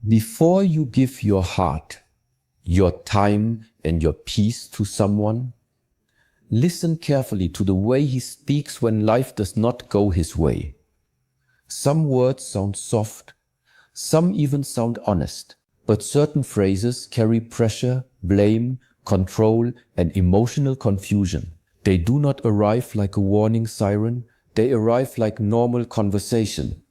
Before you give your heart, your time, and your peace to someone, listen carefully to the way he speaks when life does not go his way. Some words sound soft, some even sound honest, but certain phrases carry pressure, blame, control, and emotional confusion. They do not arrive like a warning siren, they arrive like normal conversation.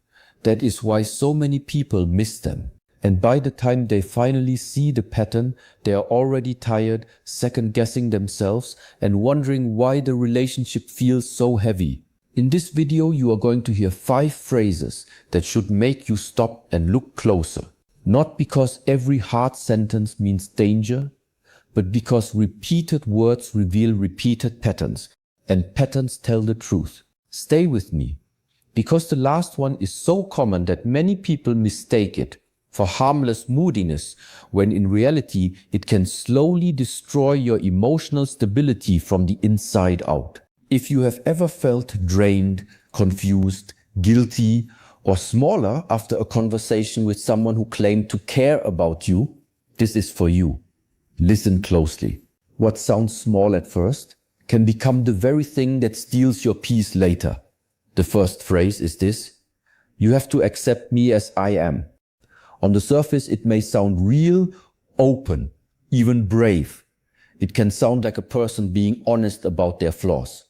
That is why so many people miss them. And by the time they finally see the pattern, they are already tired, second-guessing themselves, and wondering why the relationship feels so heavy. In this video, you are going to hear 5 phrases that should make you stop and look closer. Not because every hard sentence means danger, but because repeated words reveal repeated patterns, and patterns tell the truth. Stay with me, because the last one is so common that many people mistake it for harmless moodiness, when in reality it can slowly destroy your emotional stability from the inside out. If you have ever felt drained, confused, guilty, or smaller after a conversation with someone who claimed to care about you, this is for you. Listen closely. What sounds small at first can become the very thing that steals your peace later. The first phrase is this: you have to accept me as I am. On the surface, it may sound real, open, even brave. It can sound like a person being honest about their flaws.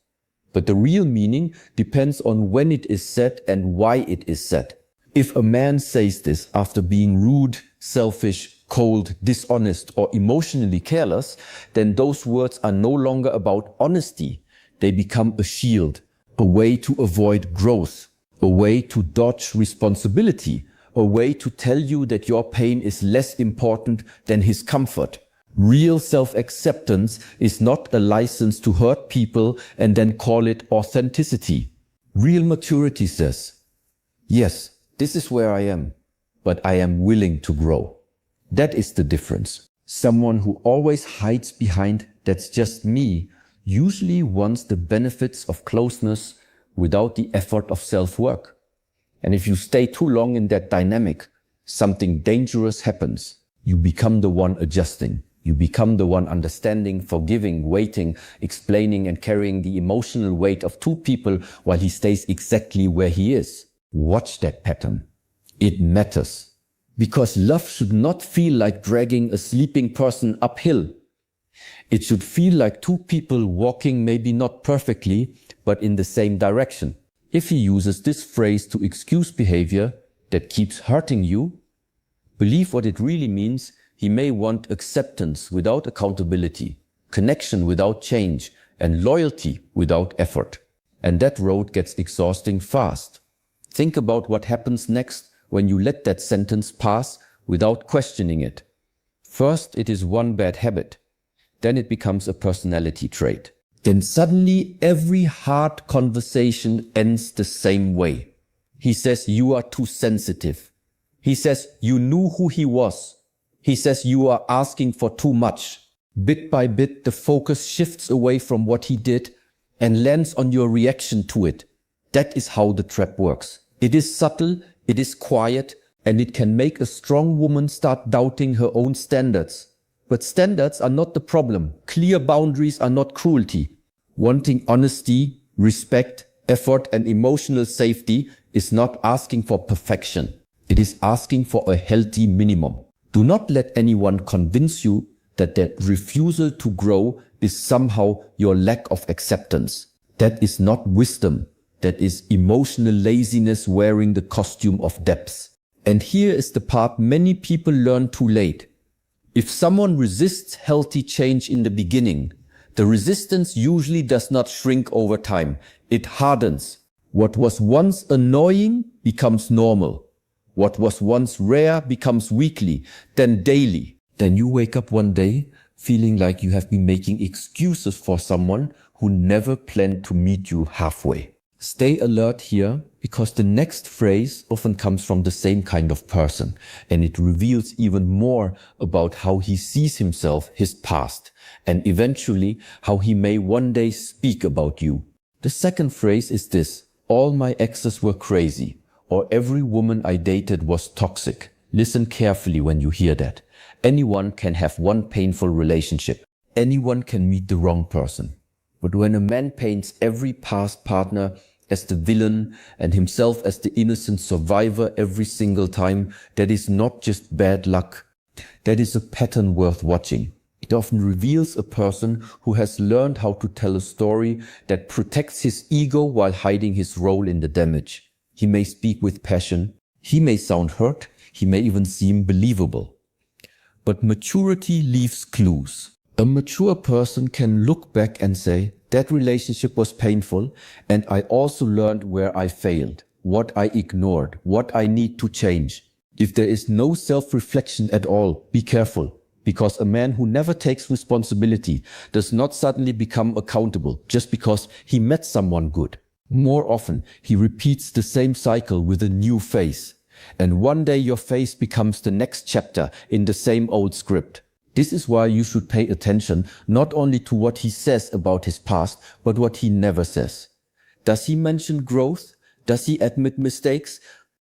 But the real meaning depends on when it is said and why it is said. If a man says this after being rude, selfish, cold, dishonest, or emotionally careless, then those words are no longer about honesty. They become a shield, a way to avoid growth, a way to dodge responsibility, a way to tell you that your pain is less important than his comfort. Real self-acceptance is not a license to hurt people and then call it authenticity. Real maturity says, yes, this is where I am, but I am willing to grow. That is the difference. Someone who always hides behind "that's just me" usually wants the benefits of closeness without the effort of self-work. And if you stay too long in that dynamic, something dangerous happens. You become the one adjusting. You become the one understanding, forgiving, waiting, explaining, and carrying the emotional weight of 2 people while he stays exactly where he is. Watch that pattern. It matters. Because love should not feel like dragging a sleeping person uphill. It should feel like 2 people walking maybe not perfectly, but in the same direction. If he uses this phrase to excuse behavior that keeps hurting you, believe what it really means. He may want acceptance without accountability, connection without change, and loyalty without effort. And that road gets exhausting fast. Think about what happens next when you let that sentence pass without questioning it. First, it is one bad habit. Then it becomes a personality trait. Then suddenly every hard conversation ends the same way. He says you are too sensitive. He says you knew who he was. He says you are asking for too much. Bit by bit, the focus shifts away from what he did and lands on your reaction to it. That is how the trap works. It is subtle, it is quiet, and it can make a strong woman start doubting her own standards. But standards are not the problem. Clear boundaries are not cruelty. Wanting honesty, respect, effort, and emotional safety is not asking for perfection. It is asking for a healthy minimum. Do not let anyone convince you that refusal to grow is somehow your lack of acceptance. That is not wisdom. That is emotional laziness wearing the costume of depth. And here is the part many people learn too late. If someone resists healthy change in the beginning, the resistance usually does not shrink over time. It hardens. What was once annoying becomes normal. What was once rare becomes weekly, then daily. Then you wake up one day feeling like you have been making excuses for someone who never planned to meet you halfway. Stay alert here, because the next phrase often comes from the same kind of person, and it reveals even more about how he sees himself, his past, and eventually how he may one day speak about you. The second phrase is this: all my exes were crazy, or every woman I dated was toxic. Listen carefully when you hear that. Anyone can have one painful relationship. Anyone can meet the wrong person. But when a man paints every past partner as the villain and himself as the innocent survivor every single time, that is not just bad luck. That is a pattern worth watching. It often reveals a person who has learned how to tell a story that protects his ego while hiding his role in the damage. He may speak with passion. He may sound hurt. He may even seem believable. But maturity leaves clues. A mature person can look back and say, that relationship was painful, and I also learned where I failed, what I ignored, what I need to change. If there is no self-reflection at all, be careful, because a man who never takes responsibility does not suddenly become accountable just because he met someone good. More often, he repeats the same cycle with a new face. And one day your face becomes the next chapter in the same old script. This is why you should pay attention not only to what he says about his past, but what he never says. Does he mention growth? Does he admit mistakes?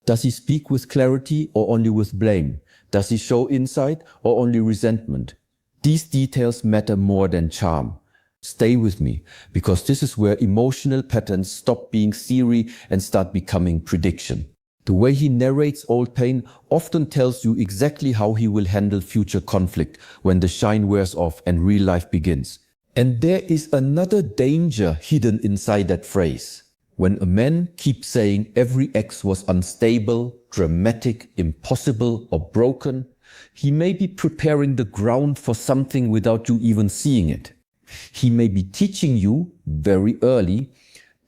Does he speak with clarity or only with blame? Does he show insight or only resentment? These details matter more than charm. Stay with me, because this is where emotional patterns stop being theory and start becoming prediction. The way he narrates old pain often tells you exactly how he will handle future conflict when the shine wears off and real life begins. And there is another danger hidden inside that phrase. When a man keeps saying every ex was unstable, dramatic, impossible, or broken, he may be preparing the ground for something without you even seeing it. He may be teaching you very early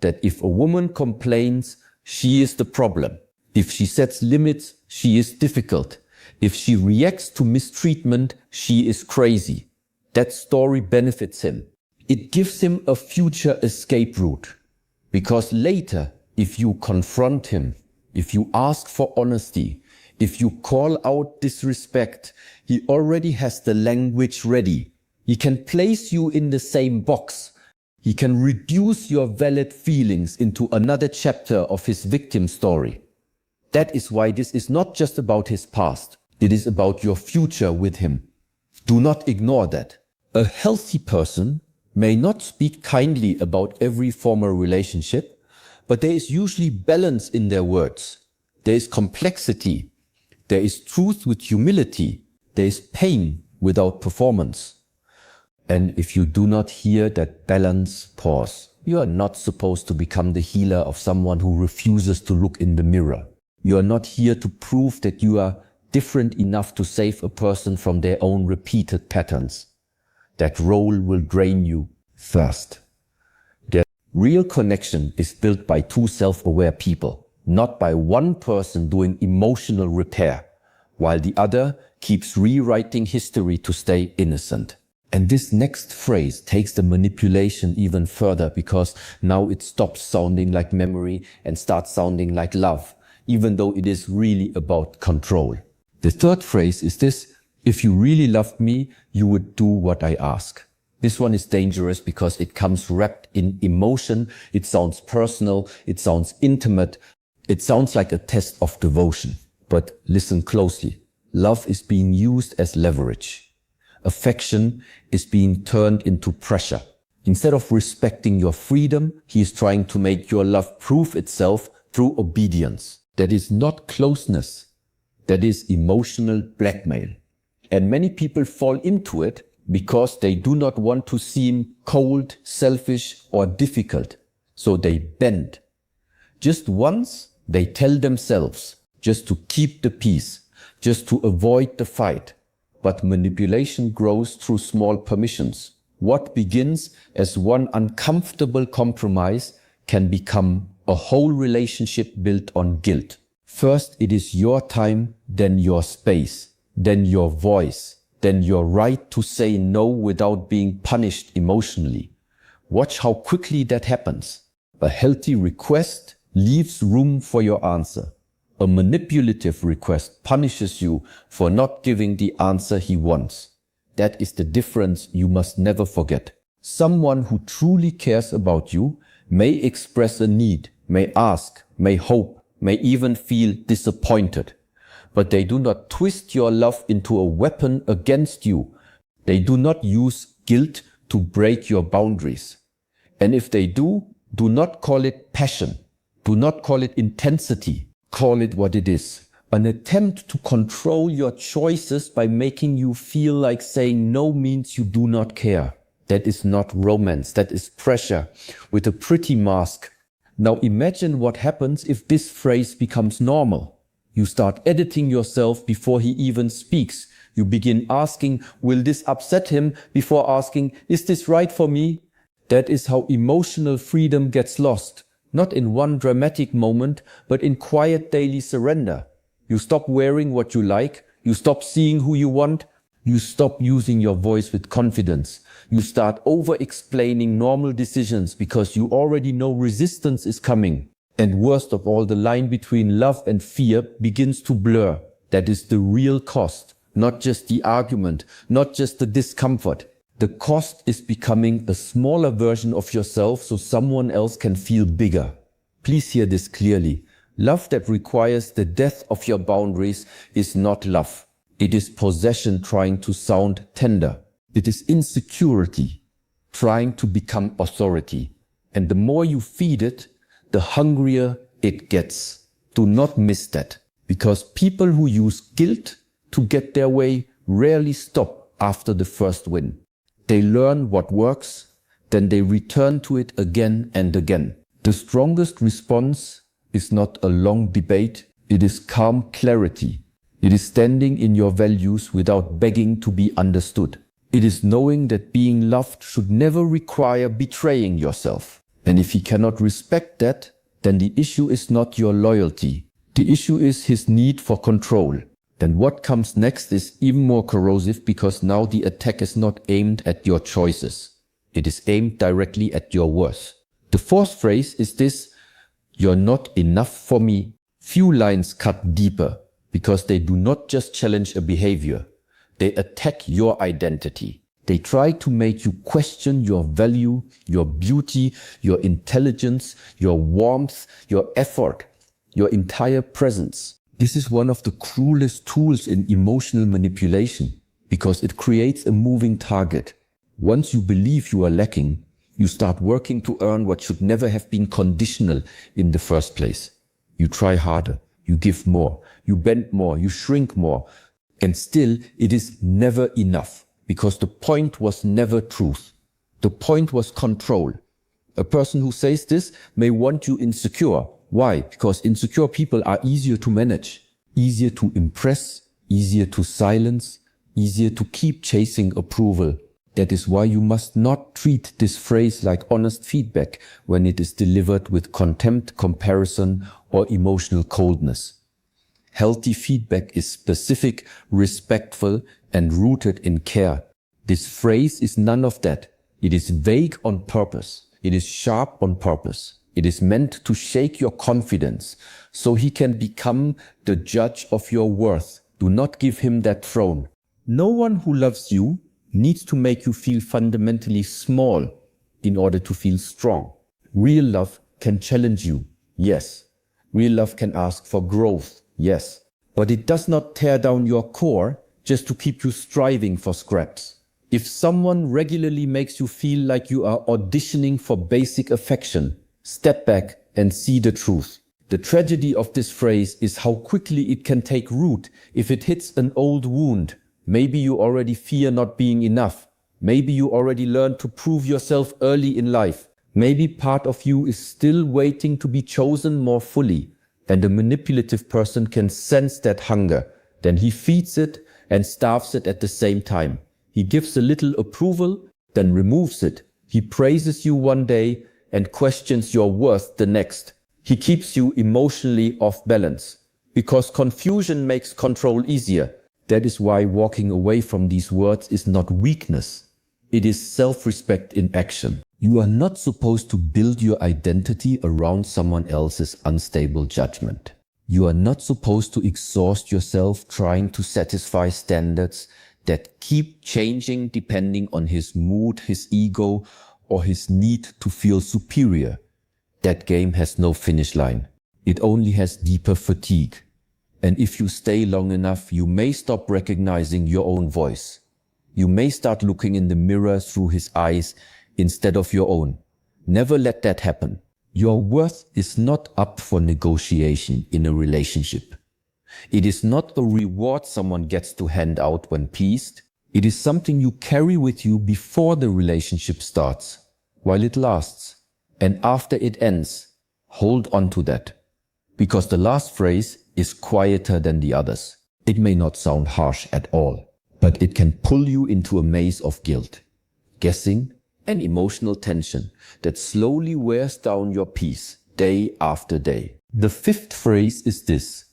that if a woman complains, she is the problem. If she sets limits, she is difficult. If she reacts to mistreatment, she is crazy. That story benefits him. It gives him a future escape route. Because later, if you confront him, if you ask for honesty, if you call out disrespect, he already has the language ready. He can place you in the same box. He can reduce your valid feelings into another chapter of his victim story. That is why this is not just about his past. It is about your future with him. Do not ignore that. A healthy person may not speak kindly about every former relationship, but there is usually balance in their words. There is complexity. There is truth with humility. There is pain without performance. And if you do not hear that balance, pause. You are not supposed to become the healer of someone who refuses to look in the mirror. You are not here to prove that you are different enough to save a person from their own repeated patterns. That role will drain you first. The real connection is built by two self-aware people, not by one person doing emotional repair, while the other keeps rewriting history to stay innocent. And this next phrase takes the manipulation even further, because now it stops sounding like memory and starts sounding like love, even though it is really about control. The third phrase is this: if you really loved me, you would do what I ask. This one is dangerous because it comes wrapped in emotion. It sounds personal. It sounds intimate. It sounds like a test of devotion. But listen closely. Love is being used as leverage. Affection is being turned into pressure. Instead of respecting your freedom, he is trying to make your love prove itself through obedience. That is not closeness. That is emotional blackmail. And many people fall into it because they do not want to seem cold, selfish, or difficult. So they bend. Just once, they tell themselves, just to keep the peace, just to avoid the fight. But manipulation grows through small permissions. What begins as one uncomfortable compromise can become a whole relationship built on guilt. First, it is your time, then your space, then your voice, then your right to say no without being punished emotionally. Watch how quickly that happens. A healthy request leaves room for your answer. A manipulative request punishes you for not giving the answer he wants. That is the difference you must never forget. Someone who truly cares about you may express a need, may ask, may hope, may even feel disappointed. but they do not twist your love into a weapon against you. They do not use guilt to break your boundaries. And if they do, do not call it passion. Do not call it intensity. Call it what it is. An attempt to control your choices by making you feel like saying no means you do not care. That is not romance. That is pressure with a pretty mask. Now imagine what happens if this phrase becomes normal. You start editing yourself before he even speaks. You begin asking, will this upset him, before asking, is this right for me? That is how emotional freedom gets lost. Not in one dramatic moment, but in quiet daily surrender. You stop wearing what you like. You stop seeing who you want. You stop using your voice with confidence. You start over-explaining normal decisions because you already know resistance is coming. And worst of all, the line between love and fear begins to blur. That is the real cost, not just the argument, not just the discomfort. The cost is becoming a smaller version of yourself so someone else can feel bigger. Please hear this clearly. Love that requires the death of your boundaries is not love. It is possession trying to sound tender. It is insecurity trying to become authority. And the more you feed it, the hungrier it gets. Do not miss that, because people who use guilt to get their way rarely stop after the first win. They learn what works, then they return to it again and again. The strongest response is not a long debate, it is calm clarity. It is standing in your values without begging to be understood. It is knowing that being loved should never require betraying yourself. And if he cannot respect that, then the issue is not your loyalty. The issue is his need for control. Then what comes next is even more corrosive, because now the attack is not aimed at your choices. It is aimed directly at your worth. The fourth phrase is this: you're not enough for me. Few lines cut deeper, because they do not just challenge a behavior. They attack your identity. They try to make you question your value, your beauty, your intelligence, your warmth, your effort, your entire presence. This is one of the cruelest tools in emotional manipulation, because it creates a moving target. Once you believe you are lacking, you start working to earn what should never have been conditional in the first place. You try harder, you give more, you bend more, you shrink more, and still it is never enough. Because the point was never truth. The point was control. A person who says this may want you insecure. Why? Because insecure people are easier to manage, easier to impress, easier to silence, easier to keep chasing approval. That is why you must not treat this phrase like honest feedback when it is delivered with contempt, comparison, or emotional coldness. Healthy feedback is specific, respectful, and rooted in care. This phrase is none of that. It is vague on purpose. It is sharp on purpose. It is meant to shake your confidence so he can become the judge of your worth. Do not give him that throne. No one who loves you needs to make you feel fundamentally small in order to feel strong. Real love can challenge you, yes. Real love can ask for growth, yes. But it does not tear down your core just to keep you striving for scraps. If someone regularly makes you feel like you are auditioning for basic affection, step back and see the truth. The tragedy of this phrase is how quickly it can take root if it hits an old wound. Maybe you already fear not being enough. Maybe you already learned to prove yourself early in life. Maybe part of you is still waiting to be chosen more fully. And a manipulative person can sense that hunger. Then he feeds it and starves it at the same time. He gives a little approval, then removes it. He praises you one day and questions your worth the next. He keeps you emotionally off balance. Because confusion makes control easier. That is why walking away from these words is not weakness. It is self-respect in action. You are not supposed to build your identity around someone else's unstable judgment. You are not supposed to exhaust yourself trying to satisfy standards that keep changing depending on his mood, his ego, or his need to feel superior. That game has no finish line. It only has deeper fatigue. And if you stay long enough, you may stop recognizing your own voice. You may start looking in the mirror through his eyes instead of your own. Never let that happen. Your worth is not up for negotiation in a relationship. It is not a reward someone gets to hand out when pleased. It is something you carry with you before the relationship starts, while it lasts. And after it ends, hold on to that. Because the last phrase is quieter than the others. It may not sound harsh at all, but it can pull you into a maze of guilt, guessing, and emotional tension that slowly wears down your peace day after day. The fifth phrase is this: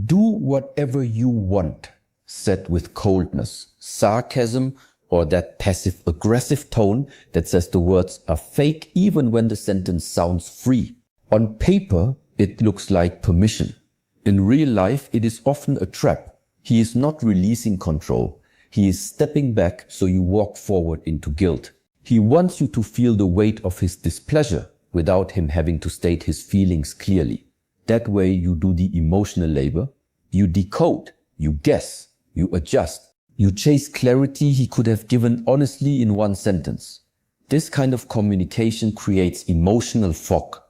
do whatever you want, said with coldness, sarcasm, or that passive-aggressive tone that says the words are fake even when the sentence sounds free. On paper, it looks like permission. In real life, it is often a trap. He is not releasing control. He is stepping back so you walk forward into guilt. He wants you to feel the weight of his displeasure without him having to state his feelings clearly. That way you do the emotional labor. You decode, you guess, you adjust. You chase clarity he could have given honestly in one sentence. This kind of communication creates emotional fog.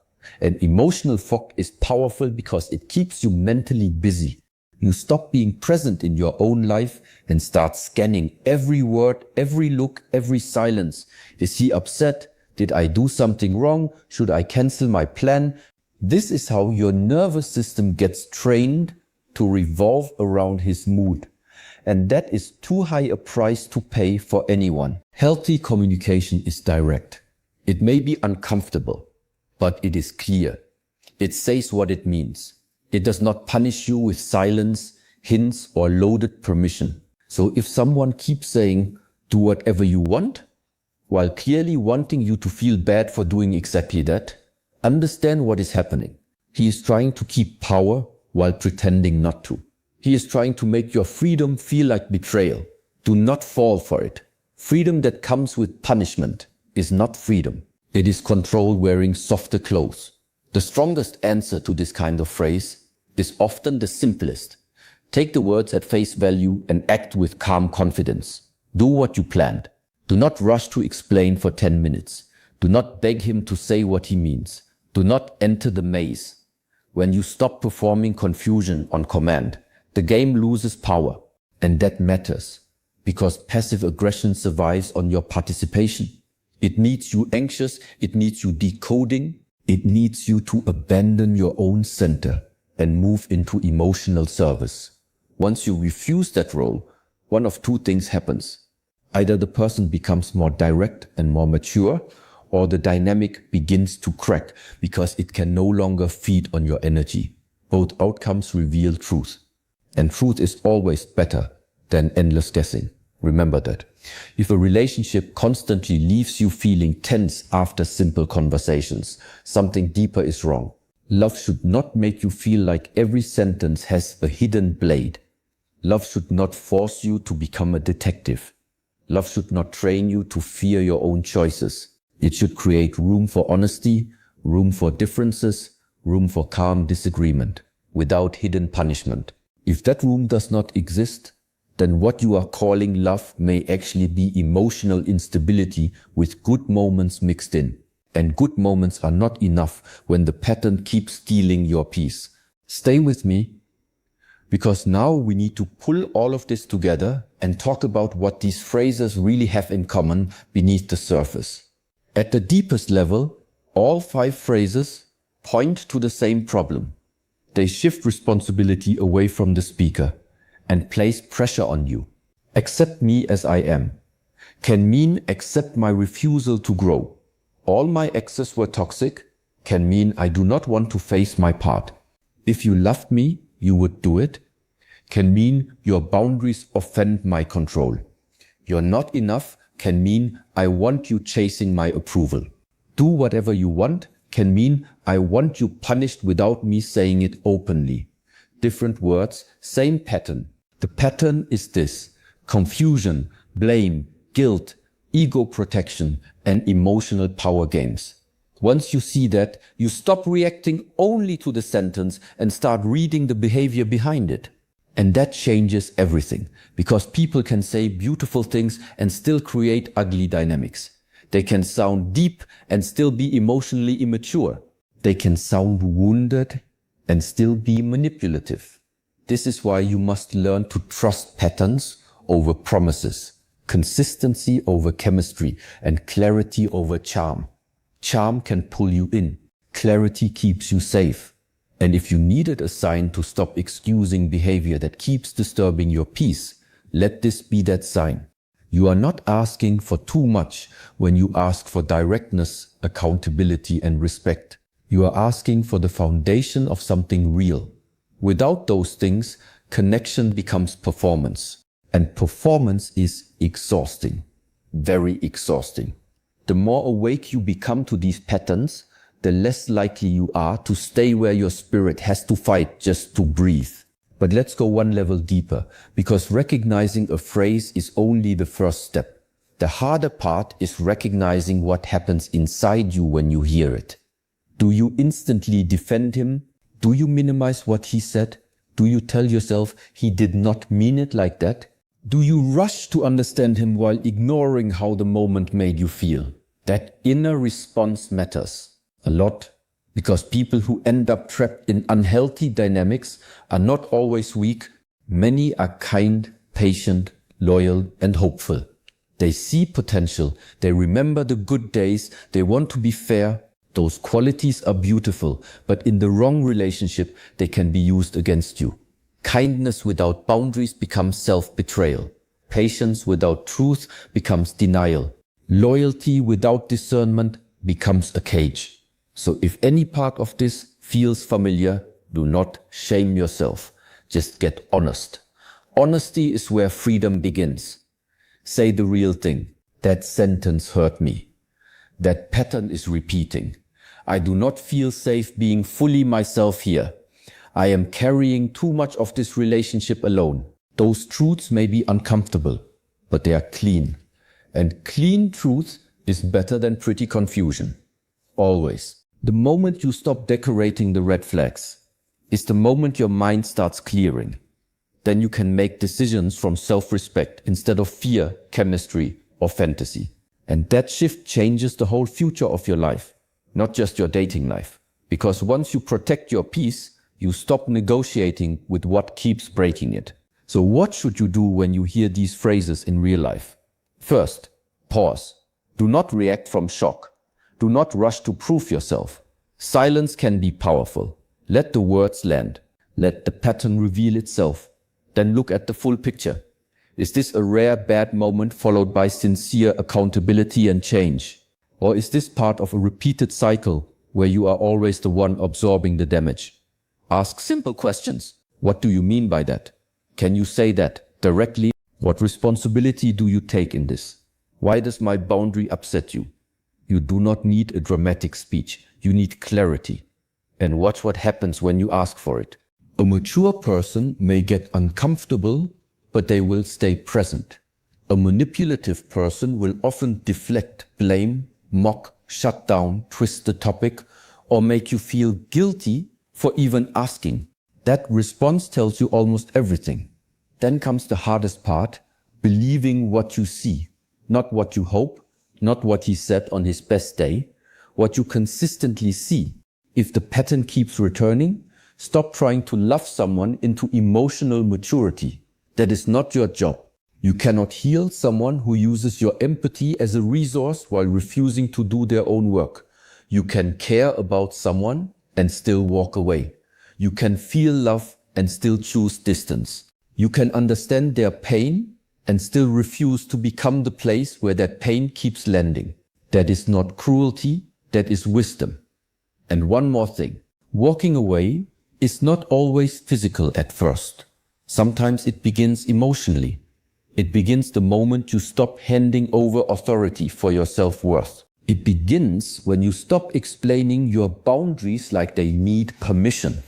And emotional fog is powerful because it keeps you mentally busy. You stop being present in your own life and start scanning every word, every look, every silence. Is he upset? Did I do something wrong? Should I cancel my plan? This is how your nervous system gets trained to revolve around his mood. And that is too high a price to pay for anyone. Healthy communication is direct. It may be uncomfortable, but it is clear. It says what it means. It does not punish you with silence, hints, or loaded permission. So if someone keeps saying, do whatever you want, while clearly wanting you to feel bad for doing exactly that, understand what is happening. He is trying to keep power while pretending not to. He is trying to make your freedom feel like betrayal. Do not fall for it. Freedom that comes with punishment is not freedom. It is control wearing softer clothes. The strongest answer to this kind of phrase is often the simplest. Take the words at face value and act with calm confidence. Do what you planned. Do not rush to explain for 10 minutes. Do not beg him to say what he means. Do not enter the maze. When you stop performing confusion on command, the game loses power. And that matters, because passive aggression survives on your participation. It needs you anxious, it needs you decoding, it needs you to abandon your own center and move into emotional service. Once you refuse that role, one of two things happens. Either the person becomes more direct and more mature, or the dynamic begins to crack because it can no longer feed on your energy. Both outcomes reveal truth. And truth is always better than endless guessing. Remember that. If a relationship constantly leaves you feeling tense after simple conversations, something deeper is wrong. Love should not make you feel like every sentence has a hidden blade. Love should not force you to become a detective. Love should not train you to fear your own choices. It should create room for honesty, room for differences, room for calm disagreement, without hidden punishment. If that room does not exist, then what you are calling love may actually be emotional instability with good moments mixed in. And good moments are not enough when the pattern keeps stealing your peace. Stay with me, because now we need to pull all of this together and talk about what these phrases really have in common beneath the surface. At the deepest level, all 5 phrases point to the same problem. They shift responsibility away from the speaker and place pressure on you. Accept me as I am can mean accept my refusal to grow. All my exes were toxic can mean I do not want to face my part. If you loved me, you would do it can mean your boundaries offend my control. You're not enough can mean I want you chasing my approval. Do whatever you want can mean I want you punished without me saying it openly. Different words, same pattern. The pattern is this: confusion, blame, guilt, ego protection, and emotional power games. Once you see that, you stop reacting only to the sentence and start reading the behavior behind it. And that changes everything, because people can say beautiful things and still create ugly dynamics. They can sound deep and still be emotionally immature. They can sound wounded and still be manipulative. This is why you must learn to trust patterns over promises, consistency over chemistry, and clarity over charm. Charm can pull you in. Clarity keeps you safe. And if you needed a sign to stop excusing behavior that keeps disturbing your peace, let this be that sign. You are not asking for too much when you ask for directness, accountability, and respect. You are asking for the foundation of something real. Without those things, connection becomes performance. And performance is exhausting. Very exhausting. The more awake you become to these patterns, the less likely you are to stay where your spirit has to fight just to breathe. But let's go one level deeper, because recognizing a phrase is only the first step. The harder part is recognizing what happens inside you when you hear it. Do you instantly defend him? Do you minimize what he said? Do you tell yourself he did not mean it like that? Do you rush to understand him while ignoring how the moment made you feel? That inner response matters a lot, because people who end up trapped in unhealthy dynamics are not always weak. Many are kind, patient, loyal, and hopeful. They see potential. They remember the good days. They want to be fair. Those qualities are beautiful, but in the wrong relationship, they can be used against you. Kindness without boundaries becomes self-betrayal. Patience without truth becomes denial. Loyalty without discernment becomes a cage. So if any part of this feels familiar, do not shame yourself. Just get honest. Honesty is where freedom begins. Say the real thing. That sentence hurt me. That pattern is repeating. I do not feel safe being fully myself here. I am carrying too much of this relationship alone. Those truths may be uncomfortable, but they are clean. And clean truth is better than pretty confusion. Always. The moment you stop decorating the red flags is the moment your mind starts clearing. Then you can make decisions from self-respect instead of fear, chemistry, or fantasy. And that shift changes the whole future of your life, not just your dating life. Because once you protect your peace, you stop negotiating with what keeps breaking it. So what should you do when you hear these phrases in real life? First, pause. Do not react from shock. Do not rush to prove yourself. Silence can be powerful. Let the words land. Let the pattern reveal itself. Then look at the full picture. Is this a rare bad moment followed by sincere accountability and change? Or is this part of a repeated cycle where you are always the one absorbing the damage? Ask simple questions. What do you mean by that? Can you say that directly? What responsibility do you take in this? Why does my boundary upset you? You do not need a dramatic speech. You need clarity. And watch what happens when you ask for it. A mature person may get uncomfortable, but they will stay present. A manipulative person will often deflect, blame, mock, shut down, twist the topic, or make you feel guilty for even asking. That response tells you almost everything. Then comes the hardest part, believing what you see, not what you hope, not what he said on his best day, what you consistently see. If the pattern keeps returning, stop trying to love someone into emotional maturity. That is not your job. You cannot heal someone who uses your empathy as a resource while refusing to do their own work. You can care about someone and still walk away. You can feel love and still choose distance. You can understand their pain and still refuse to become the place where that pain keeps landing. That is not cruelty, that is wisdom. And one more thing. Walking away is not always physical at first. Sometimes it begins emotionally. It begins the moment you stop handing over authority for your self-worth. It begins when you stop explaining your boundaries like they need permission.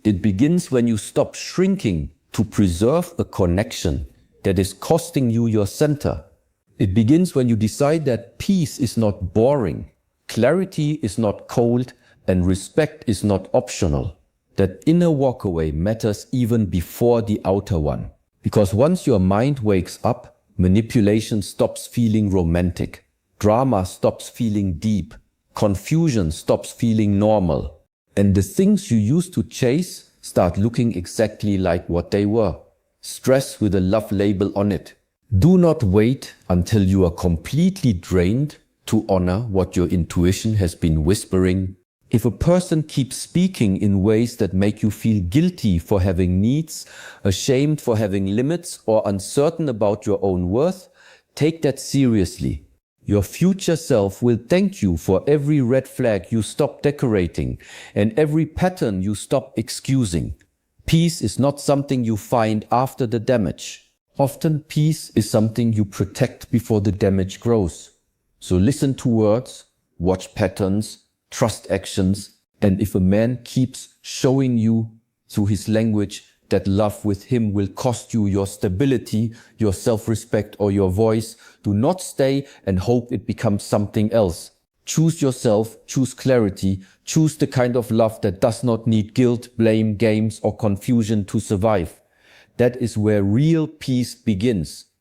It begins when you stop shrinking to preserve a connection that is costing you your center. It begins when you decide that peace is not boring, Clarity is not cold and respect is not optional. That inner walkaway matters even before the outer one. Because once your mind wakes up, manipulation stops feeling romantic. Drama stops feeling deep. Confusion stops feeling normal. And the things you used to chase start looking exactly like what they were. Stress with a love label on it. Do not wait until you are completely drained to honor what your intuition has been whispering. If a person keeps speaking in ways that make you feel guilty for having needs, ashamed for having limits, or uncertain about your own worth, take that seriously. Your future self will thank you for every red flag you stop decorating and every pattern you stop excusing. Peace is not something you find after the damage. Often peace is something you protect before the damage grows. So listen to words, watch patterns, trust actions, and if a man keeps showing you through his language that love with him will cost you your stability, your self-respect, or your voice, do not stay and hope it becomes something else. Choose yourself, choose clarity, choose the kind of love that does not need guilt, blame, games, or confusion to survive. That is where real peace begins.